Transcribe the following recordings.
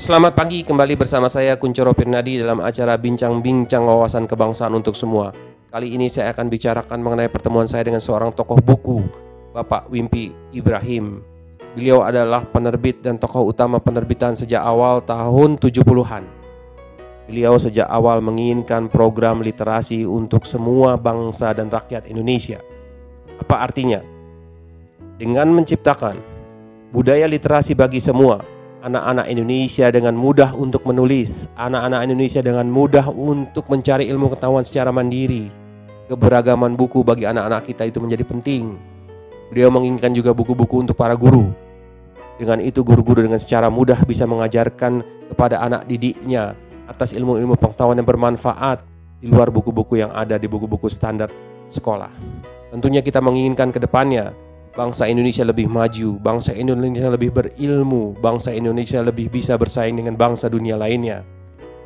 Selamat pagi, kembali bersama saya Kuncoro Pirnadi dalam acara Bincang-Bincang Wawasan Kebangsaan untuk Semua. Kali ini saya akan bicarakan mengenai pertemuan saya dengan seorang tokoh buku, Bapak Wimpi Ibrahim. Beliau adalah penerbit dan tokoh utama penerbitan sejak awal tahun 70-an. Beliau sejak awal menginginkan program literasi untuk semua bangsa dan rakyat Indonesia. Apa artinya? Dengan menciptakan budaya literasi bagi semua, anak-anak Indonesia dengan mudah untuk menulis, anak-anak Indonesia dengan mudah untuk mencari ilmu pengetahuan secara mandiri. Keberagaman buku bagi anak-anak kita itu menjadi penting. Beliau menginginkan juga buku-buku untuk para guru. Dengan itu guru-guru dengan secara mudah bisa mengajarkan kepada anak didiknya atas ilmu-ilmu pengetahuan yang bermanfaat di luar buku-buku yang ada di buku-buku standar sekolah. Tentunya kita menginginkan ke depannya bangsa Indonesia lebih maju, bangsa Indonesia lebih berilmu, bangsa Indonesia lebih bisa bersaing dengan bangsa dunia lainnya.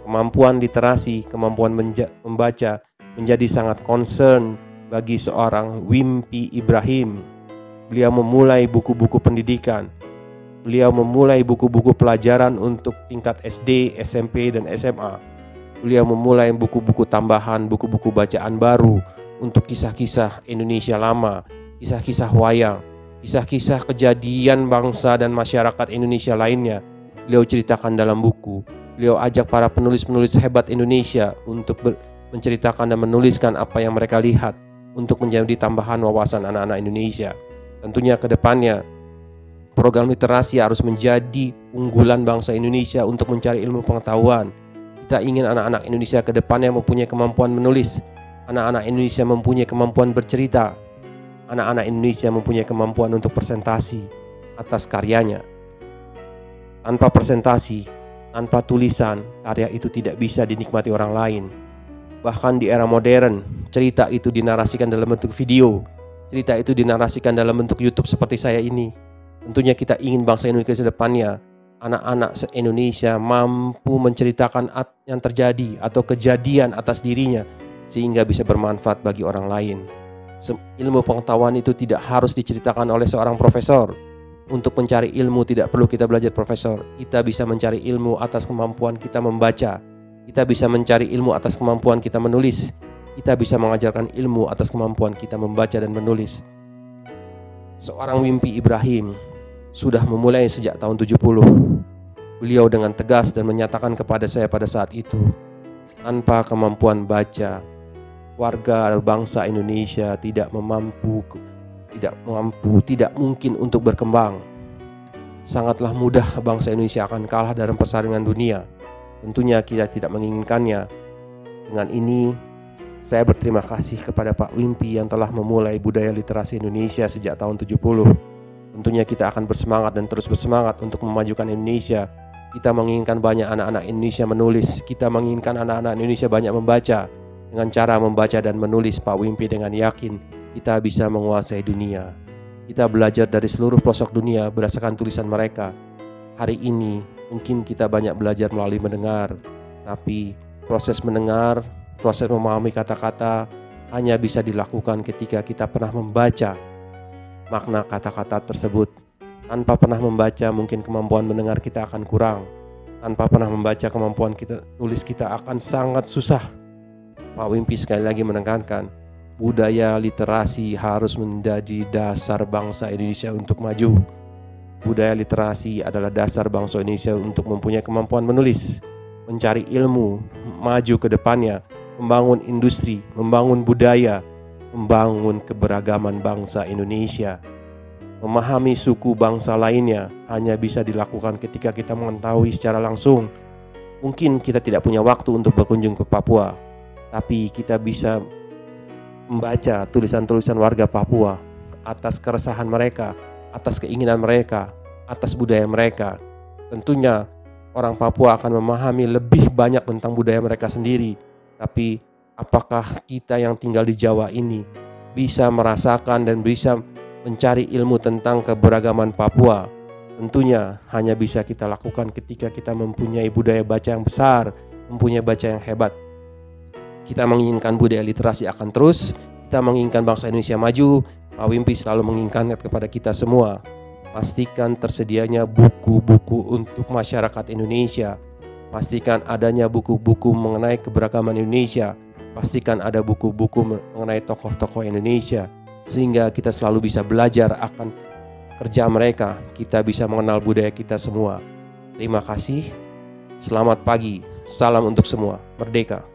Kemampuan literasi, kemampuan membaca menjadi sangat concern bagi seorang Wimpi Ibrahim. Beliau memulai buku-buku pendidikan. Beliau memulai buku-buku pelajaran untuk tingkat SD, SMP, dan SMA. Beliau memulai buku-buku tambahan, buku-buku bacaan baru untuk kisah-kisah Indonesia lama, kisah-kisah wayang, kisah-kisah kejadian bangsa dan masyarakat Indonesia lainnya. Beliau ceritakan dalam buku. Beliau ajak para penulis-penulis hebat Indonesia untuk menceritakan dan menuliskan apa yang mereka lihat untuk menjadi tambahan wawasan anak-anak Indonesia. Tentunya ke depannya program literasi harus menjadi unggulan bangsa Indonesia untuk mencari ilmu pengetahuan. Kita ingin anak-anak Indonesia ke depannya mempunyai kemampuan menulis, anak-anak Indonesia mempunyai kemampuan bercerita, anak-anak Indonesia mempunyai kemampuan untuk presentasi atas karyanya. Tanpa presentasi, tanpa tulisan, karya itu tidak bisa dinikmati orang lain. Bahkan di era modern, cerita itu dinarasikan dalam bentuk video, cerita itu dinarasikan dalam bentuk YouTube seperti saya ini. Tentunya kita ingin bangsa Indonesia ke depannya, anak-anak Indonesia mampu menceritakan yang terjadi atau kejadian atas dirinya sehingga bisa bermanfaat bagi orang lain. Ilmu pengetahuan itu tidak harus diceritakan oleh seorang profesor. Untuk mencari ilmu tidak perlu kita belajar profesor. Kita bisa mencari ilmu atas kemampuan kita membaca. Kita bisa mencari ilmu atas kemampuan kita menulis. Kita bisa mengajarkan ilmu atas kemampuan kita membaca dan menulis. Seorang Wimpi Ibrahim sudah memulai sejak tahun 70. Beliau dengan tegas dan menyatakan kepada saya pada saat itu, tanpa kemampuan baca, warga bangsa Indonesia tidak mungkin untuk berkembang. Sangatlah mudah bangsa Indonesia akan kalah dalam persaingan dunia. Tentunya kita tidak menginginkannya. Dengan ini, saya berterima kasih kepada Pak Wimpi yang telah memulai budaya literasi Indonesia sejak tahun 70. Tentunya kita akan bersemangat dan terus bersemangat untuk memajukan Indonesia. Kita menginginkan banyak anak-anak Indonesia menulis. Kita menginginkan anak-anak Indonesia banyak membaca. Dengan cara membaca dan menulis, Pak Wimpi dengan yakin kita bisa menguasai dunia. Kita belajar dari seluruh pelosok dunia berdasarkan tulisan mereka. Hari ini mungkin kita banyak belajar melalui mendengar, tapi proses mendengar, proses memahami kata-kata hanya bisa dilakukan ketika kita pernah membaca makna kata-kata tersebut. Tanpa pernah membaca, mungkin kemampuan mendengar kita akan kurang. Tanpa pernah membaca, kemampuan kita nulis kita akan sangat susah. Pak Wimpi sekali lagi menekankan, budaya literasi harus menjadi dasar bangsa Indonesia untuk maju. Budaya literasi adalah dasar bangsa Indonesia untuk mempunyai kemampuan menulis, mencari ilmu, maju ke depannya, membangun industri, membangun budaya, membangun keberagaman bangsa Indonesia. Memahami suku bangsa lainnya hanya bisa dilakukan ketika kita mengetahui secara langsung. Mungkin kita tidak punya waktu untuk berkunjung ke Papua, tapi kita bisa membaca tulisan-tulisan warga Papua atas keresahan mereka, atas keinginan mereka, atas budaya mereka. Tentunya orang Papua akan memahami lebih banyak tentang budaya mereka sendiri. Tapi apakah kita yang tinggal di Jawa ini bisa merasakan dan bisa mencari ilmu tentang keberagaman Papua? Tentunya hanya bisa kita lakukan ketika kita mempunyai budaya baca yang besar, mempunyai baca yang hebat. Kita menginginkan budaya literasi akan terus, kita menginginkan bangsa Indonesia maju. Pak Wimpi selalu menginginkan kepada kita semua Pastikan tersedianya buku-buku untuk masyarakat Indonesia. Pastikan adanya buku-buku mengenai keberagaman Indonesia. Pastikan ada buku-buku mengenai tokoh-tokoh Indonesia, sehingga kita selalu bisa belajar akan kerja mereka. Kita bisa mengenal budaya kita semua. Terima kasih. Selamat pagi. Salam untuk semua. Merdeka.